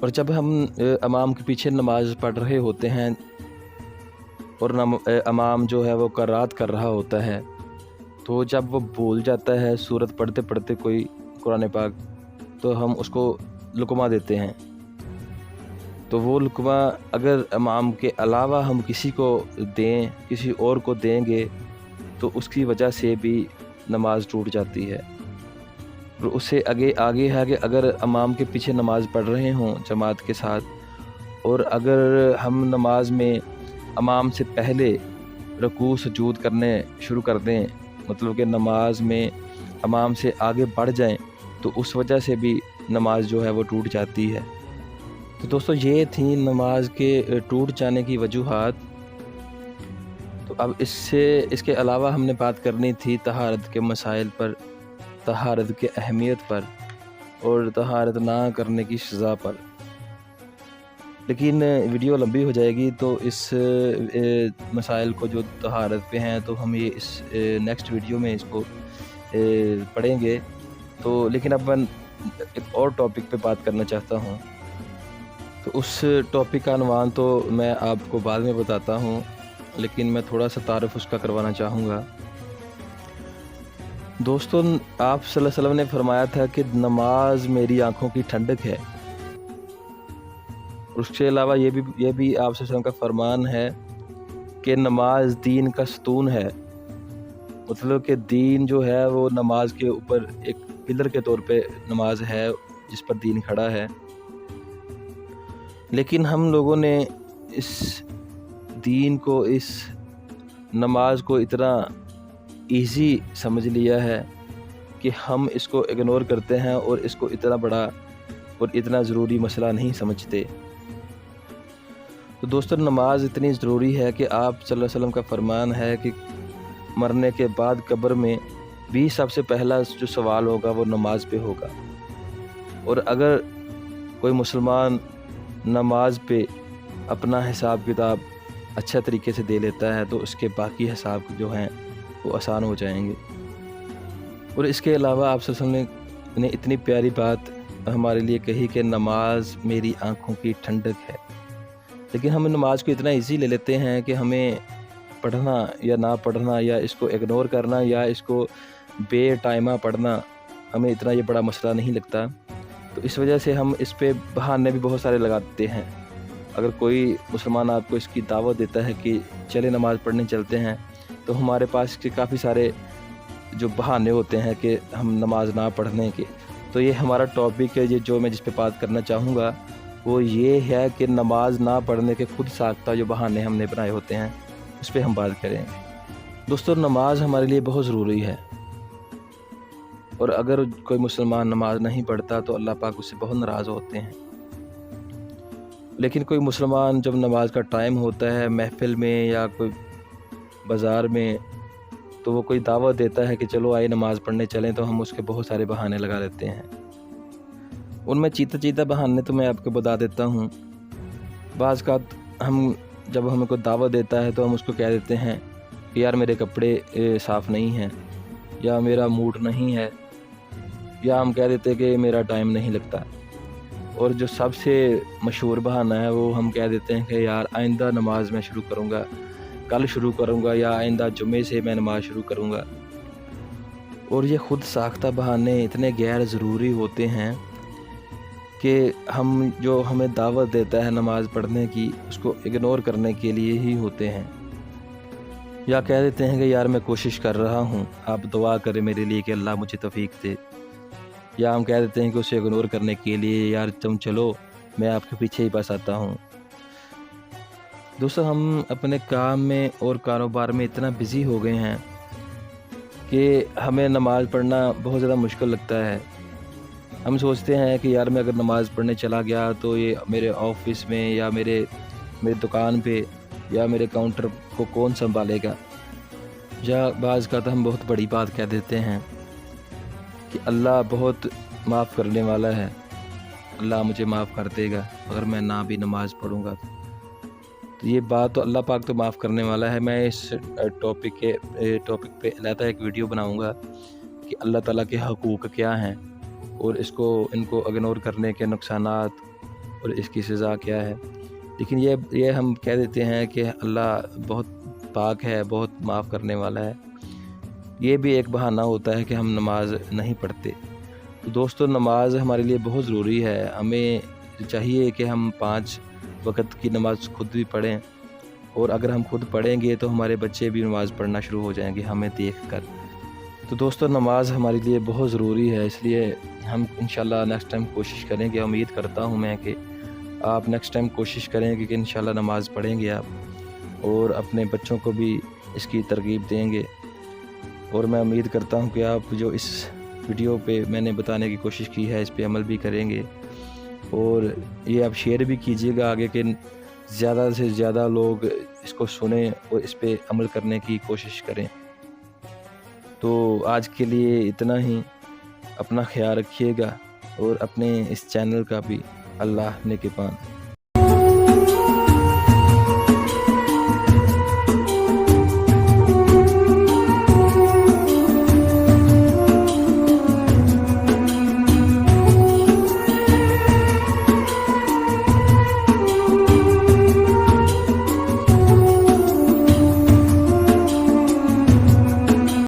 اور جب ہم امام کے پیچھے نماز پڑھ رہے ہوتے ہیں اور امام جو ہے وہ قرات کر رہا ہوتا ہے، تو جب وہ بھول جاتا ہے سورت پڑھتے پڑھتے کوئی قرآن پاک، تو ہم اس کو لقمہ دیتے ہیں۔ تو وہ لقمہ اگر امام کے علاوہ ہم کسی کو دیں، کسی اور کو دیں گے، تو اس کی وجہ سے بھی نماز ٹوٹ جاتی ہے۔ اور اس سے آگے ہے کہ اگر امام کے پیچھے نماز پڑھ رہے ہوں جماعت کے ساتھ، اور اگر ہم نماز میں امام سے پہلے رکوع سجود کرنے شروع کر دیں، مطلب کہ نماز میں امام سے آگے بڑھ جائیں، تو اس وجہ سے بھی نماز جو ہے وہ ٹوٹ جاتی ہے۔ تو دوستو یہ تھیں نماز کے ٹوٹ جانے کی وجوہات۔ تو اب اس کے علاوہ ہم نے بات کرنی تھی طہارت کے مسائل پر، طہارت کے اہمیت پر، اور طہارت نہ کرنے کی سزا پر، لیکن ویڈیو لمبی ہو جائے گی، تو اس مسائل کو جو طہارت پہ ہیں تو ہم یہ اس نیکسٹ ویڈیو میں اس کو پڑھیں گے۔ تو لیکن اب میں ایک اور ٹاپک پہ بات کرنا چاہتا ہوں، تو اس ٹاپک کا عنوان تو میں آپ کو بعد میں بتاتا ہوں، لیکن میں تھوڑا سا تعارف اس کا کروانا چاہوں گا۔ دوستو، آپ صلی اللہ علیہ وسلم نے فرمایا تھا کہ نماز میری آنکھوں کی ٹھنڈک ہے۔ اس کے علاوہ یہ بھی آپ صلی اللہ علیہ وسلم کا فرمان ہے کہ نماز دین کا ستون ہے، مطلب کہ دین جو ہے وہ نماز کے اوپر ایک پلر کے طور پہ نماز ہے جس پر دین کھڑا ہے۔ لیکن ہم لوگوں نے اس دین کو، اس نماز کو اتنا ایزی سمجھ لیا ہے کہ ہم اس کو اگنور کرتے ہیں اور اس کو اتنا بڑا اور اتنا ضروری مسئلہ نہیں سمجھتے۔ تو دوستو، نماز اتنی ضروری ہے کہ آپ صلی اللہ علیہ وسلم کا فرمان ہے کہ مرنے کے بعد قبر میں بھی سب سے پہلا جو سوال ہوگا وہ نماز پہ ہوگا، اور اگر کوئی مسلمان نماز پہ اپنا حساب کتاب اچھا طریقے سے دے لیتا ہے تو اس کے باقی حساب جو ہیں وہ آسان ہو جائیں گے۔ اور اس کے علاوہ آپ صلی اللہ علیہ وسلم نے اتنی پیاری بات ہمارے لیے کہی کہ نماز میری آنکھوں کی ٹھنڈک ہے، لیکن ہم نماز کو اتنا ایزی لے لیتے ہیں کہ ہمیں پڑھنا یا نہ پڑھنا، یا اس کو اگنور کرنا، یا اس کو بے ٹائمہ پڑھنا ہمیں اتنا یہ بڑا مسئلہ نہیں لگتا۔ تو اس وجہ سے ہم اس پہ بہانے بھی بہت سارے لگاتے ہیں۔ اگر کوئی مسلمان آپ کو اس کی دعوت دیتا ہے کہ چلے نماز پڑھنے چلتے ہیں، تو ہمارے پاس کے کافی سارے جو بہانے ہوتے ہیں کہ ہم نماز نہ پڑھنے کے۔ تو یہ ہمارا ٹاپک ہے، یہ جو میں جس پہ بات کرنا چاہوں گا وہ یہ ہے کہ نماز نہ پڑھنے کے خود ساختہ جو بہانے ہم نے بنائے ہوتے ہیں اس پہ ہم بات کریں گے۔ دوستو، نماز ہمارے لیے بہت ضروری ہے، اور اگر کوئی مسلمان نماز نہیں پڑھتا تو اللہ پاک اس سے بہت ناراض ہوتے ہیں۔ لیکن کوئی مسلمان جب نماز کا ٹائم ہوتا ہے محفل میں یا کوئی بازار میں، تو وہ کوئی دعوت دیتا ہے کہ چلو آئے نماز پڑھنے چلیں، تو ہم اس کے بہت سارے بہانے لگا دیتے ہیں۔ ان میں چیتا بہانے تو میں آپ کو بتا دیتا ہوں۔ بعض کا جب ہمیں کوئی دعوت دیتا ہے تو ہم اس کو کہہ دیتے ہیں کہ یار میرے کپڑے صاف نہیں ہیں، یا میرا موڈ نہیں ہے، یا ہم کہہ دیتے کہ میرا ٹائم نہیں لگتا۔ اور جو سب سے مشہور بہانہ ہے وہ ہم کہہ دیتے ہیں کہ یار آئندہ نماز میں شروع کروں گا، کل شروع کروں گا، یا آئندہ جمعے سے میں نماز شروع کروں گا۔ اور یہ خود ساختہ بہانے اتنے غیر ضروری ہوتے ہیں کہ جو ہمیں دعوت دیتا ہے نماز پڑھنے کی اس کو اگنور کرنے کے لیے ہی ہوتے ہیں۔ یا کہہ دیتے ہیں کہ یار میں کوشش کر رہا ہوں، آپ دعا کریں میرے لیے کہ اللہ مجھے توفیق دے۔ یا ہم کہہ دیتے ہیں کہ اسے اگنور کرنے کے لیے یار تم چلو میں آپ کے پیچھے ہی بس آتا ہوں۔ دوستو، ہم اپنے کام میں اور کاروبار میں اتنا بزی ہو گئے ہیں کہ ہمیں نماز پڑھنا بہت زیادہ مشکل لگتا ہے۔ ہم سوچتے ہیں کہ یار میں اگر نماز پڑھنے چلا گیا تو یہ میرے آفس میں یا میرے دکان پہ یا میرے کاؤنٹر کو کون سنبھالے گا۔ یا بعض کا تو ہم بہت بڑی بات کہہ دیتے ہیں کہ اللہ بہت معاف کرنے والا ہے، اللہ مجھے معاف کر دے گا اگر میں نہ بھی نماز پڑھوں گا۔ تو یہ بات تو اللہ پاک تو معاف کرنے والا ہے۔ میں اس ٹاپک پہ علیحدہ ایک ویڈیو بناؤں گا کہ اللہ تعالیٰ کے حقوق کیا ہیں، اور ان کو اگنور کرنے کے نقصانات اور اس کی سزا کیا ہے، لیکن یہ ہم کہہ دیتے ہیں کہ اللہ بہت پاک ہے، بہت معاف کرنے والا ہے۔ یہ بھی ایک بہانہ ہوتا ہے کہ ہم نماز نہیں پڑھتے۔ تو دوستو، نماز ہمارے لیے بہت ضروری ہے۔ ہمیں چاہیے کہ ہم 5 وقت کی نماز خود بھی پڑھیں، اور اگر ہم خود پڑھیں گے تو ہمارے بچے بھی نماز پڑھنا شروع ہو جائیں گے ہمیں دیکھ کر۔ تو دوستو، نماز ہمارے لیے بہت ضروری ہے، اس لیے ہم انشاءاللہ نیکسٹ ٹائم کوشش کریں گے۔ امید کرتا ہوں میں کہ آپ نیکسٹ ٹائم کوشش کریں گے کہ انشاءاللہ نماز پڑھیں گے آپ، اور اپنے بچوں کو بھی اس کی ترغیب دیں گے۔ اور میں امید کرتا ہوں کہ آپ جو اس ویڈیو پہ میں نے بتانے کی کوشش کی ہے اس پہ عمل بھی کریں گے، اور یہ آپ شیئر بھی کیجیے گا آگے کہ زیادہ سے زیادہ لوگ اس کو سنیں اور اس پہ عمل کرنے کی کوشش کریں۔ تو آج کے لیے اتنا ہی، اپنا خیال رکھیے گا، اور اپنے اس چینل کا بھی اللہ نگہبان۔